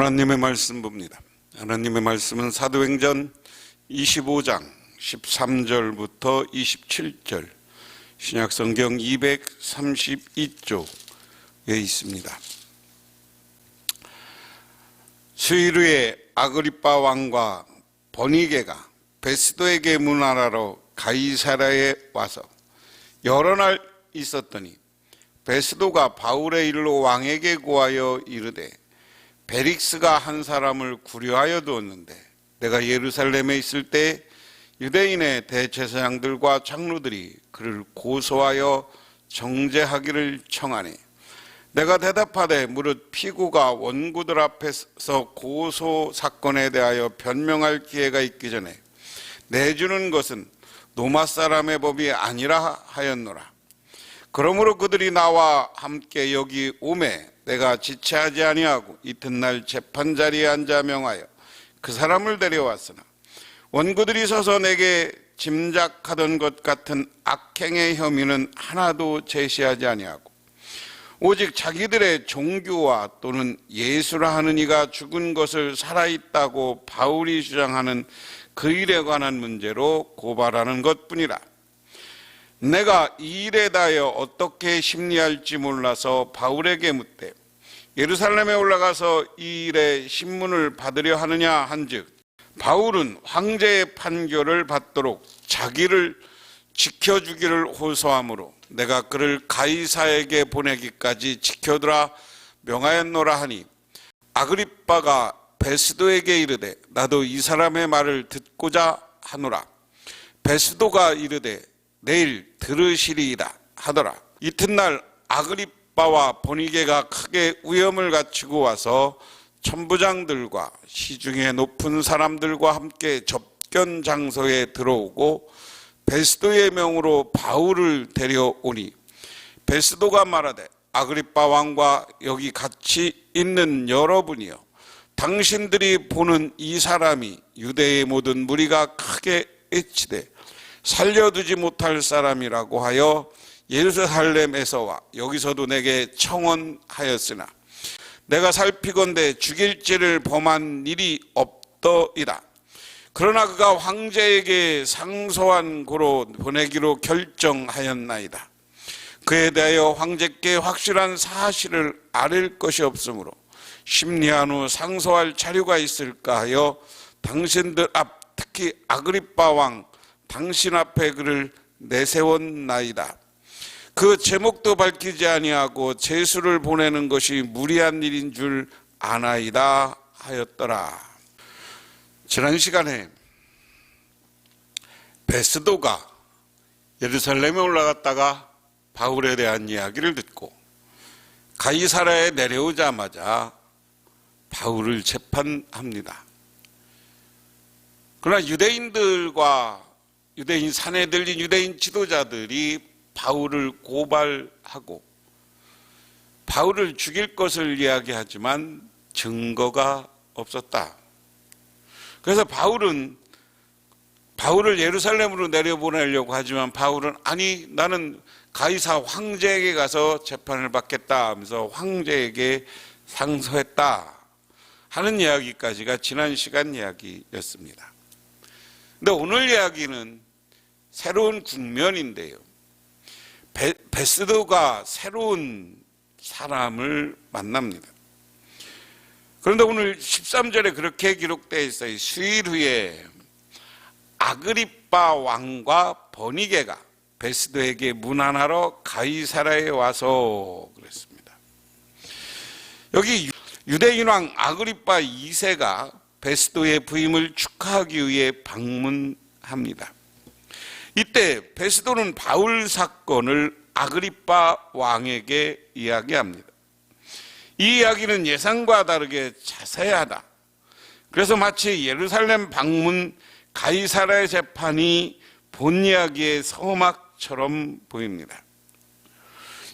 하나님의 말씀 봅니다. 하나님의 말씀은 사도행전 25장 13절부터 27절 신약성경 232쪽에 있습니다. 수일 후에 아그리빠 왕과 버니게가 베스도에게 문안하러 가이사랴에 와서 여러 날 있었더니 베스도가 바울의 일로 왕에게 고하여 이르되 베릭스가 한 사람을 구려하여 두었는데 내가 예루살렘에 있을 때 유대인의 대제사장들과 장로들이 그를 고소하여 정죄하기를 청하니 내가 대답하되 무릇 피고가 원고들 앞에서 고소 사건에 대하여 변명할 기회가 있기 전에 내주는 것은 로마 사람의 법이 아니라 하였노라. 그러므로 그들이 나와 함께 여기 오매 내가 지체하지 아니하고 이튿날 재판자리에 앉아 명하여 그 사람을 데려왔으나 원고들이 서서 내게 짐작하던 것 같은 악행의 혐의는 하나도 제시하지 아니하고 오직 자기들의 종교와 또는 예수라 하는 이가 죽은 것을 살아있다고 바울이 주장하는 그 일에 관한 문제로 고발하는 것뿐이라. 내가 이 일에 대하여 어떻게 심리할지 몰라서 바울에게 묻되 예루살렘에 올라가서 이 일의 신문을 받으려 하느냐 한즉 바울은 황제의 판결을 받도록 자기를 지켜주기를 호소하므로 내가 그를 가이사에게 보내기까지 지켜두라 명하였노라 하니 아그리빠가 베스도에게 이르되 나도 이 사람의 말을 듣고자 하노라. 베스도가 이르되 내일 들으시리이다 하더라. 이튿날 아그리빠와 버니게가 크게 위험을 갖추고 와서 천부장들과 시중에 높은 사람들과 함께 접견 장소에 들어오고 베스도의 명으로 바울을 데려오니 베스도가 말하되 아그리빠 왕과 여기 같이 있는 여러분이여 당신들이 보는 이 사람이 유대의 모든 무리가 크게 애치되 살려두지 못할 사람이라고 하여 예루살렘에서와 여기서도 내게 청원하였으나 내가 살피건대 죽일죄를 범한 일이 없더이다. 그러나 그가 황제에게 상소한 고로 보내기로 결정하였나이다. 그에 대하여 황제께 확실한 사실을 아릴 것이 없으므로 심리한 후 상소할 자료가 있을까 하여 당신들 앞 특히 아그리빠 왕 당신 앞에 그를 내세웠나이다. 그 제목도 밝히지 아니하고 제수를 보내는 것이 무리한 일인 줄 아나이다 하였더라. 지난 시간에 베스도가 예루살렘에 올라갔다가 바울에 대한 이야기를 듣고 가이사랴에 내려오자마자 바울을 재판합니다. 그러나 유대인들과 유대인 산에 들린 유대인 지도자들이 바울을 고발하고 바울을 죽일 것을 이야기하지만 증거가 없었다. 그래서 바울을 예루살렘으로 내려보내려고 하지만 바울은 아니 나는 가이사 황제에게 가서 재판을 받겠다 하면서 황제에게 상소했다 하는 이야기까지가 지난 시간 이야기였습니다. 근데 오늘 이야기는 새로운 국면인데요. 베스도가 새로운 사람을 만납니다. 그런데 오늘 13절에 그렇게 기록되어 있어요. 수일 후에 아그리빠 왕과 버니게가 베스도에게 문안하러 가이사랴에 와서 그랬습니다. 여기 유대인 왕 아그리빠 2세가 베스도의 부임을 축하하기 위해 방문합니다. 이때 베스도는 바울 사건을 아그리빠 왕에게 이야기합니다. 이 이야기는 예상과 다르게 자세하다. 그래서 마치 예루살렘 방문 가이사랴의 재판이 본 이야기의 서막처럼 보입니다.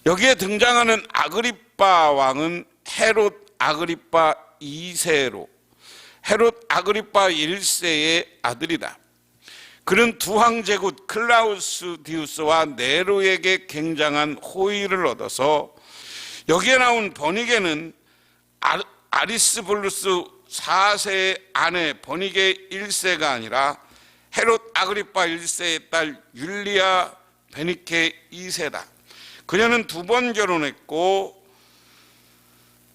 여기에 등장하는 아그리빠 왕은 헤롯 아그리빠 2세로 헤롯 아그리빠 1세의 아들이다. 그는 두 황제국 클라우디우스와 네로에게 굉장한 호의를 얻어서 여기에 나온 버니게는 아리스블루스 4세의 아내 버니게 1세가 아니라 헤롯 아그리파 1세의 딸 율리아 베니케 2세다. 그녀는 2번 결혼했고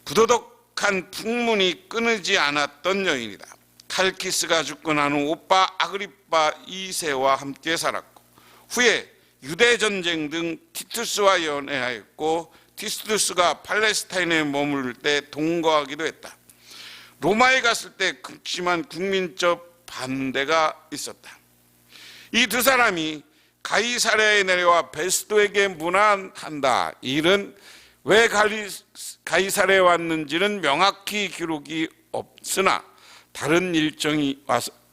부도덕한 풍문이 끊이지 않았던 여인이다. 칼키스가 죽고 난 후 오빠 아그리파 2세와 함께 살았고 후에 유대전쟁 등 티투스와 연애하였고 티투스가 팔레스타인에 머무를 때 동거하기도 했다. 로마에 갔을 때 극심한 국민적 반대가 있었다. 이 두 사람이 가이사랴에 내려와 베스도에게 문안한다. 이 일은 왜 가이사랴에 왔는지는 명확히 기록이 없으나 다른 일정이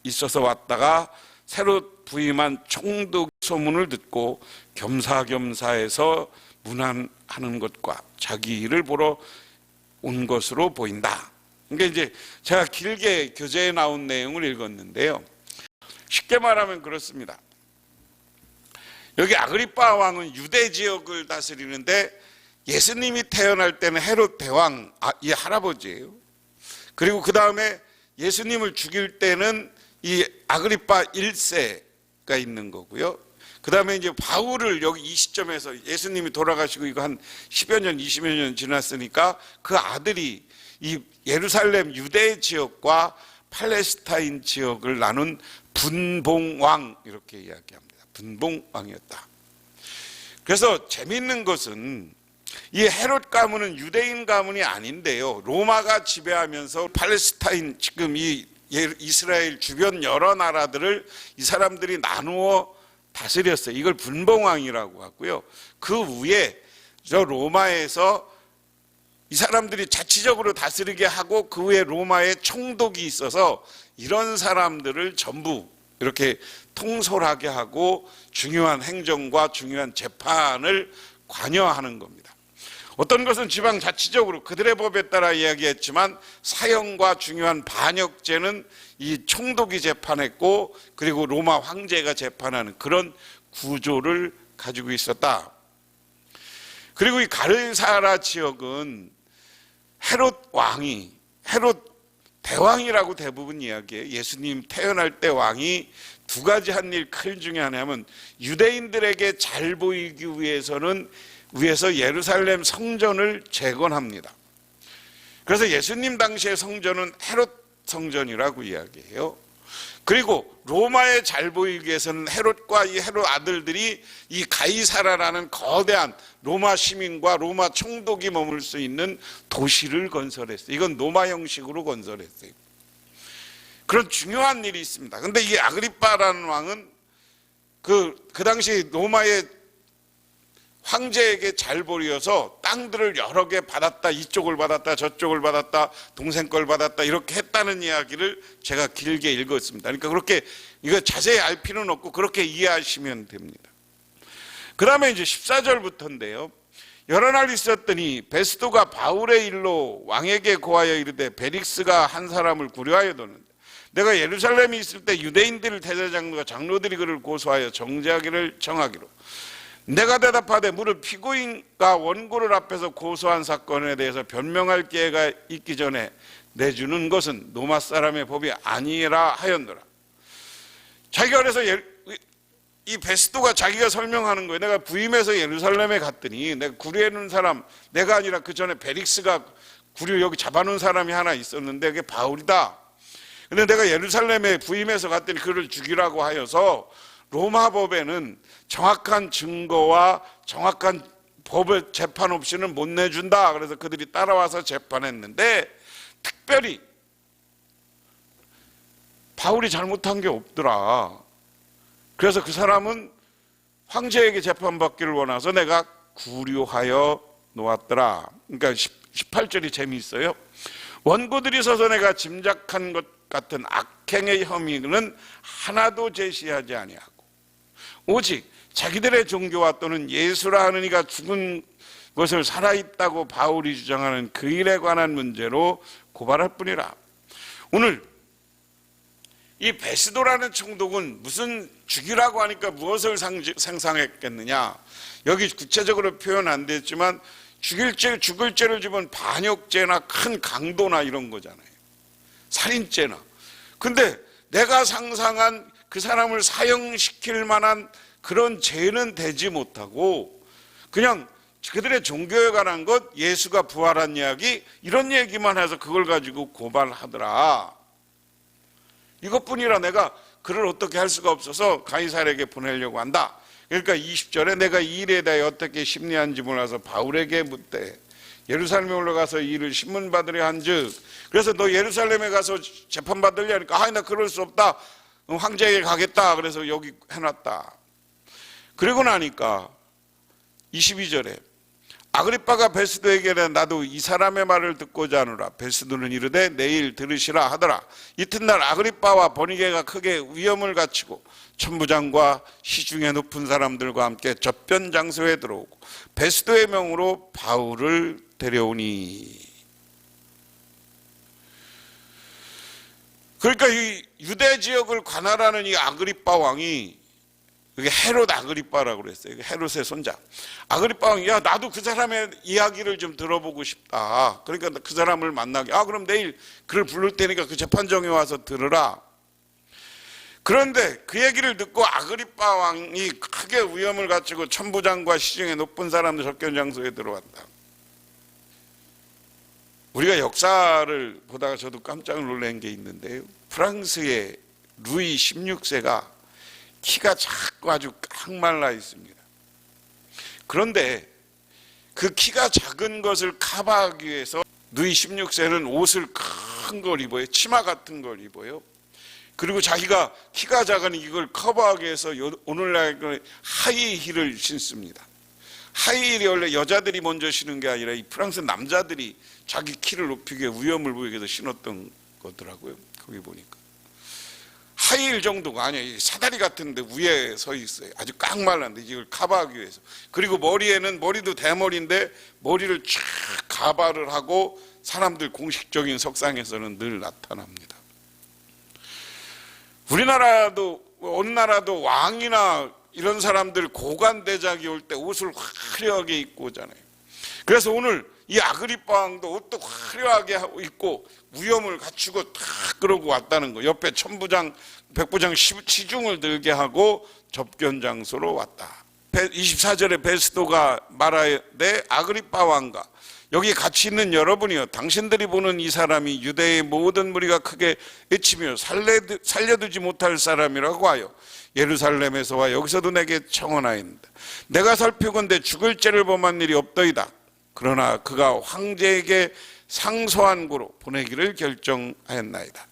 있어서 왔다가 새로 부임한 총독 소문을 듣고 겸사겸사해서 문안하는 것과 자기 일을 보러 온 것으로 보인다. 그러니까 이제 제가 길게 교재에 나온 내용을 읽었는데요. 쉽게 말하면 그렇습니다. 여기 아그리파 왕은 유대 지역을 다스리는데 예수님이 태어날 때는 헤롯 대왕, 이 할아버지예요. 그리고 그 다음에 예수님을 죽일 때는 이 아그리파 1세가 있는 거고요. 그 다음에 이제 바울을 여기 이 시점에서 예수님이 돌아가시고 이거 한 10여 년, 20여 년 지났으니까 그 아들이 이 예루살렘 유대 지역과 팔레스타인 지역을 나눈 분봉왕 이렇게 이야기합니다. 분봉왕이었다. 그래서 재미있는 것은 이 헤롯 가문은 유대인 가문이 아닌데요. 로마가 지배하면서 팔레스타인 지금 이 이스라엘 주변 여러 나라들을 이 사람들이 나누어 다스렸어요. 이걸 분봉왕이라고 하고요. 그 위에 저 로마에서 이 사람들이 자치적으로 다스리게 하고 그 위에 로마의 총독이 있어서 이런 사람들을 전부 이렇게 통솔하게 하고 중요한 행정과 중요한 재판을 관여하는 겁니다. 어떤 것은 지방자치적으로 그들의 법에 따라 이야기했지만 사형과 중요한 반역죄는 이 총독이 재판했고 그리고 로마 황제가 재판하는 그런 구조를 가지고 있었다. 그리고 이 가르사라 지역은 헤롯 왕이 헤롯 대왕이라고 대부분 이야기해요. 예수님 태어날 때 왕이 두 가지 한 일 큰 중에 하나는 유대인들에게 잘 보이기 위해서 예루살렘 성전을 재건합니다. 그래서 예수님 당시의 성전은 헤롯 성전이라고 이야기해요. 그리고 로마에 잘 보이기 위해서는 헤롯과 이 헤롯 아들들이 이 가이사라라는 거대한 로마 시민과 로마 총독이 머물 수 있는 도시를 건설했어요. 이건 로마 형식으로 건설했어요. 그런 중요한 일이 있습니다. 그런데 이 아그리파라는 왕은 그 당시 로마의 황제에게 잘 보여서 땅들을 여러 개 받았다. 이쪽을 받았다. 저쪽을 받았다. 동생 걸 받았다. 이렇게 했다는 이야기를 제가 길게 읽었습니다. 그러니까 그렇게 이거 자세히 알 필요는 없고 그렇게 이해하시면 됩니다. 그 다음에 이제 14절부터인데요. 여러 날 있었더니 베스도가 바울의 일로 왕에게 고하여 이르되 벨릭스가 한 사람을 구려하여 뒀는데 내가 예루살렘에 있을 때 유대인들 대제장과 장로들이 그를 고소하여 정죄하기를 정하기로 내가 대답하되 무릇 피고인과 원고를 앞에서 고소한 사건에 대해서 변명할 기회가 있기 전에 내주는 것은 로마 사람의 법이 아니라 하였노라. 자기가 그래서 이 베스도가 자기가 설명하는 거예요. 내가 부임해서 예루살렘에 갔더니 내가 구려놓은 사람 내가 아니라 그 전에 벨릭스가 구려 여기 잡아놓은 사람이 하나 있었는데 그게 바울이다. 근데 내가 예루살렘에 부임해서 갔더니 그를 죽이라고 하여서 로마 법에는 정확한 증거와 정확한 법의 재판 없이는 못 내준다. 그래서 그들이 따라와서 재판했는데 특별히 바울이 잘못한 게 없더라. 그래서 그 사람은 황제에게 재판받기를 원해서 내가 구류하여 놓았더라. 그러니까 18절이 재미있어요. 원고들이 서서 내가 짐작한 것 같은 악행의 혐의는 하나도 제시하지 아니하고 오직 자기들의 종교와 또는 예수라 하는 이가 죽은 것을 살아있다고 바울이 주장하는 그 일에 관한 문제로 고발할 뿐이라. 오늘 이 베스도라는 총독은 무슨 죽이라고 하니까 무엇을 상상했겠느냐. 여기 구체적으로 표현 안 됐지만 죽을 죄를 지면 반역죄나 큰 강도나 이런 거잖아요. 살인죄나. 근데 내가 상상한 그 사람을 사형시킬 만한 그런 죄는 되지 못하고 그냥 그들의 종교에 관한 것, 예수가 부활한 이야기 이런 얘기만 해서 그걸 가지고 고발하더라. 이것뿐이라 내가 그를 어떻게 할 수가 없어서 가이사르에게 보내려고 한다. 그러니까 20절에 내가 이 일에 대해 어떻게 심리한지 몰라서 바울에게 묻되 예루살렘에 올라가서 이 일을 신문받으려 한즉 그래서 너 예루살렘에 가서 재판받으려 하니까 나 그럴 수 없다. 황제에게 가겠다. 그래서 여기 해놨다. 그러고 나니까 22절에 아그리빠가 베스도에게 나도 이 사람의 말을 듣고자 하노라. 베스도는 이르되 내일 들으시라 하더라. 이튿날 아그리빠와 버니게가 크게 위험을 갖추고 천부장과 시중에 높은 사람들과 함께 접변 장소에 들어오고 베스도의 명으로 바울을 데려오니. 그러니까 이 유대 지역을 관할하는 이 아그리빠 왕이, 이게 헤롯 아그리빠라고 그랬어요. 헤롯의 손자. 아그리빠 왕이 나도 그 사람의 이야기를 좀 들어보고 싶다. 그러니까 그 사람을 만나게. 그럼 내일 그를 부를 테니까 그 재판정에 와서 들으라. 그런데 그 얘기를 듣고 아그리빠 왕이 크게 위험을 갖추고 천부장과 시중에 높은 사람들 접견 장소에 들어왔다. 우리가 역사를 보다가 저도 깜짝 놀란 게 있는데요. 프랑스의 루이 16세가 키가 작고 아주 깡말라 있습니다. 그런데 그 키가 작은 것을 커버하기 위해서 루이 16세는 옷을 큰 걸 입어요. 치마 같은 걸 입어요. 그리고 자기가 키가 작으니 이걸 커버하기 위해서 오늘날 하이힐을 신습니다. 하이힐이 원래 여자들이 먼저 신은 게 아니라 이 프랑스 남자들이 자기 키를 높이게 위험을 보이게 해서 신었던 거더라고요. 거기 보니까 하이힐 정도가 아니에요. 사다리 같은데 위에 서 있어요. 아주 깡말란데 이걸 커버하기 위해서. 그리고 머리도 대머리인데 머리를 쫙 가발을 하고 사람들 공식적인 석상에서는 늘 나타납니다. 우리나라도 어느 나라도 왕이나 이런 사람들 고관대작이 올 때 옷을 화려하게 입고 오잖아요. 그래서 오늘 이 아그리빠 왕도 옷도 화려하게 입고 위엄을 갖추고 탁 그러고 왔다는 거. 옆에 천부장, 백부장 시중을 들게 하고 접견 장소로 왔다. 24절에 베스도가 말하되 아그리빠 왕과 여기 같이 있는 여러분이여, 당신들이 보는 이 사람이 유대의 모든 무리가 크게 외치며 살려두지 못할 사람이라고 하여 예루살렘에서와 여기서도 내게 청언하였다. 내가 살피건대 죽을 죄를 범한 일이 없더이다. 그러나 그가 황제에게 상소한 고로 보내기를 결정하였나이다.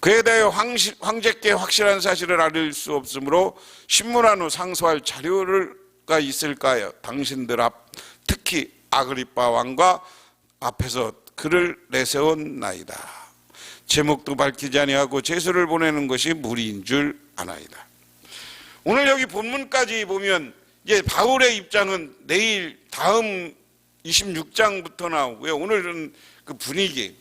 그에 대하여 황제께 확실한 사실을 알릴 수 없으므로 신문한 후 상소할 자료가 있을까 하여 당신들 앞, 특히 아그리빠 왕과 앞에서 그를 내세웠나이다. 제목도 밝히지 아니하고 제수를 보내는 것이 무리인 줄 아나이다. 오늘 여기 본문까지 보면 이제 바울의 입장은 내일 다음 26장부터 나오고요. 오늘은 그 분위기,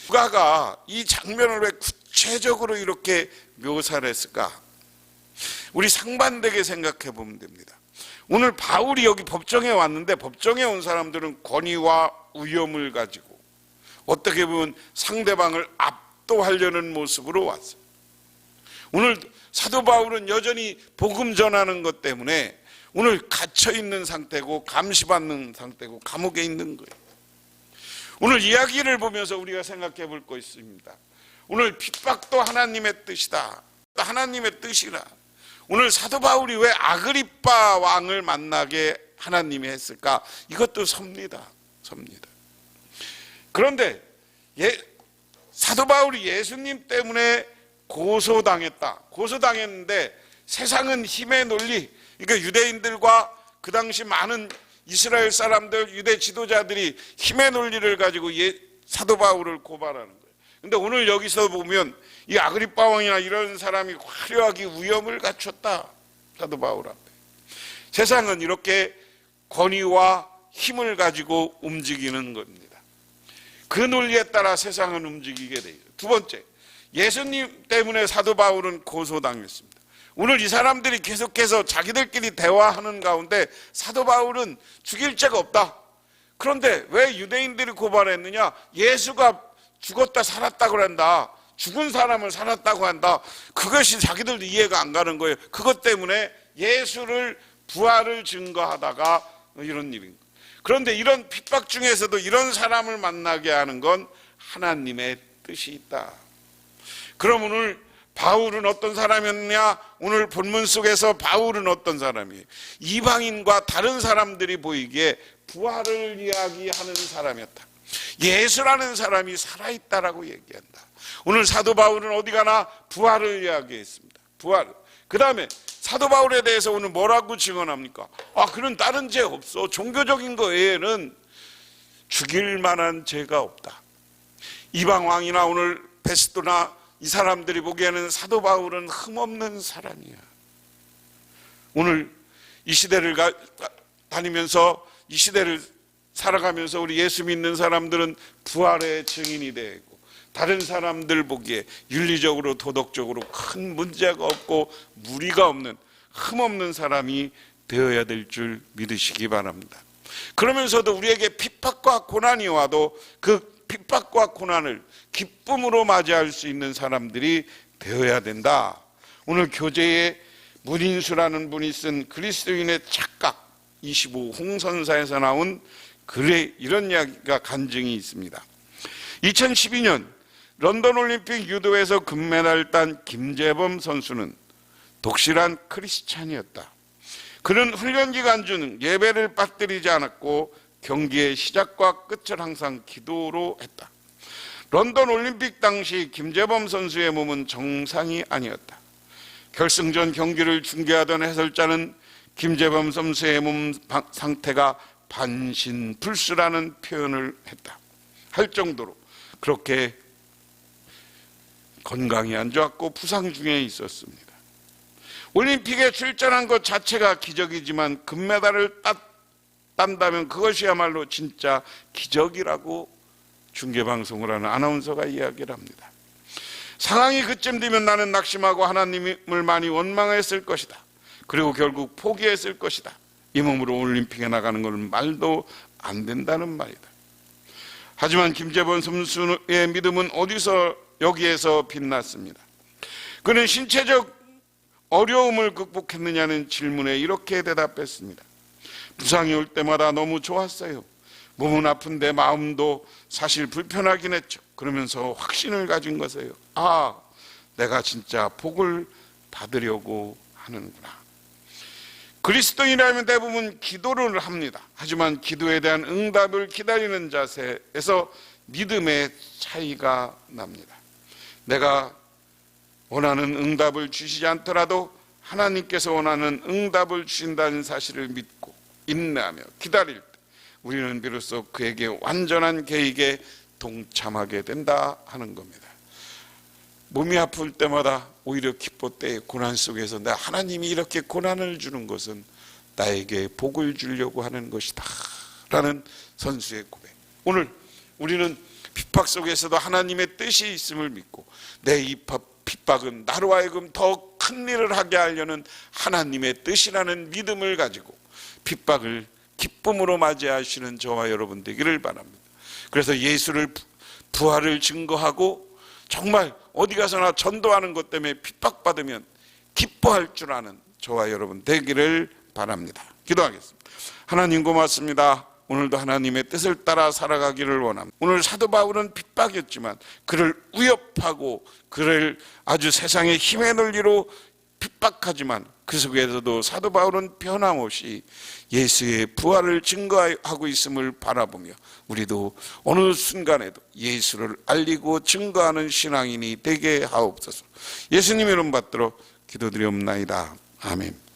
누가가 이 장면을 왜 구체적으로 이렇게 묘사를 했을까? 우리 상반되게 생각해 보면 됩니다. 오늘 바울이 여기 법정에 왔는데 법정에 온 사람들은 권위와 위엄을 가지고 어떻게 보면 상대방을 압도하려는 모습으로 왔어요. 오늘 사도 바울은 여전히 복음 전하는 것 때문에 오늘 갇혀있는 상태고 감시받는 상태고 감옥에 있는 거예요. 오늘 이야기를 보면서 우리가 생각해 볼 거 있습니다. 오늘 핍박도 하나님의 뜻이다. 하나님의 뜻이라. 오늘 사도 바울이 왜 아그리빠 왕을 만나게 하나님이 했을까? 이것도 섭니다. 그런데 사도 바울이 예수님 때문에 고소당했는데 세상은 힘의 논리, 그러니까 유대인들과 그 당시 많은 이스라엘 사람들, 유대 지도자들이 힘의 논리를 가지고 사도 바울을 고발하는 거예요. 근데 오늘 여기서 보면 이 아그리빠 왕이나 이런 사람이 화려하게 위엄을 갖췄다. 사도 바울 앞에. 세상은 이렇게 권위와 힘을 가지고 움직이는 겁니다. 그 논리에 따라 세상은 움직이게 돼요. 두 번째, 예수님 때문에 사도 바울은 고소당했습니다. 오늘 이 사람들이 계속해서 자기들끼리 대화하는 가운데 사도 바울은 죽일 죄가 없다. 그런데 왜 유대인들이 고발했느냐? 예수가 죽었다 살았다고 한다. 죽은 사람을 살았다고 한다. 그것이 자기들도 이해가 안 가는 거예요. 그것 때문에 예수를 부활을 증거하다가 이런 일인 거예요. 그런데 이런 핍박 중에서도 이런 사람을 만나게 하는 건 하나님의 뜻이 있다. 그럼 오늘 바울은 어떤 사람이었냐? 오늘 본문 속에서 바울은 어떤 사람이에요? 이방인과 다른 사람들이 보이기에 부활을 이야기하는 사람이었다. 예수라는 사람이 살아있다라고 얘기한다. 오늘 사도 바울은 어디 가나 부활을 이야기했습니다. 부활. 그 다음에 사도 바울에 대해서 오늘 뭐라고 증언합니까? 그는 다른 죄 없어. 종교적인 거 외에는 죽일 만한 죄가 없다. 이방 왕이나 오늘 베스도나 이 사람들이 보기에는 사도 바울은 흠없는 사람이야. 오늘 이 시대를 다니면서 이 시대를 살아가면서 우리 예수 믿는 사람들은 부활의 증인이 되고 다른 사람들 보기에 윤리적으로 도덕적으로 큰 문제가 없고 무리가 없는 흠없는 사람이 되어야 될 줄 믿으시기 바랍니다. 그러면서도 우리에게 핍박과 고난이 와도 그 핍박과 고난을 기쁨으로 맞이할 수 있는 사람들이 되어야 된다. 오늘 교재에 문인수라는 분이 쓴 그리스도인의 착각 25 홍선사에서 나온 글에 이런 이야기가 간증이 있습니다. 2012년 런던 올림픽 유도에서 금메달을 딴 김재범 선수는 독실한 크리스찬이었다. 그는 훈련 기간 중 예배를 빠뜨리지 않았고 경기의 시작과 끝을 항상 기도로 했다. 런던 올림픽 당시 김재범 선수의 몸은 정상이 아니었다. 결승전 경기를 중계하던 해설자는 김재범 선수의 몸 상태가 반신불수라는 표현을 했다. 할 정도로 그렇게 건강이 안 좋았고 부상 중에 있었습니다. 올림픽에 출전한 것 자체가 기적이지만 금메달을 딴다면 그것이야말로 진짜 기적이라고 중계방송을 하는 아나운서가 이야기를 합니다. 상황이 그쯤 되면 나는 낙심하고 하나님을 많이 원망했을 것이다. 그리고 결국 포기했을 것이다. 이 몸으로 올림픽에 나가는 것은 말도 안 된다는 말이다. 하지만 김재범 선수의 믿음은 여기에서 빛났습니다. 그는 신체적 어려움을 극복했느냐는 질문에 이렇게 대답했습니다. 부상이 올 때마다 너무 좋았어요. 몸은 아픈데 마음도 사실 불편하긴 했죠. 그러면서 확신을 가진 것이에요. 내가 진짜 복을 받으려고 하는구나. 그리스도인이라면 대부분 기도를 합니다. 하지만 기도에 대한 응답을 기다리는 자세에서 믿음의 차이가 납니다. 내가 원하는 응답을 주시지 않더라도 하나님께서 원하는 응답을 주신다는 사실을 믿고 인내하며 기다릴 때 우리는 비로소 그에게 완전한 계획에 동참하게 된다 하는 겁니다. 몸이 아플 때마다 오히려 기뻤대. 고난 속에서 하나님이 이렇게 고난을 주는 것은 나에게 복을 주려고 하는 것이다 라는 선수의 고백. 오늘 우리는 핍박 속에서도 하나님의 뜻이 있음을 믿고 내 이 핍박은 나로 하여금 더 큰 일을 하게 하려는 하나님의 뜻이라는 믿음을 가지고 핍박을 기쁨으로 맞이하시는 저와 여러분 되기를 바랍니다. 그래서 예수를 부활을 증거하고 정말 어디 가서나 전도하는 것 때문에 핍박받으면 기뻐할 줄 아는 저와 여러분 되기를 바랍니다. 기도하겠습니다. 하나님 고맙습니다. 오늘도 하나님의 뜻을 따라 살아가기를 원합니다. 오늘 사도 바울은 핍박이었지만 그를 위협하고 그를 아주 세상의 힘의 논리로 핍박하지만 그 속에서도 사도 바울은 변함없이 예수의 부활을 증거하고 있음을 바라보며 우리도 어느 순간에도 예수를 알리고 증거하는 신앙인이 되게 하옵소서. 예수님의 이름 받들어 기도드리옵나이다. 아멘.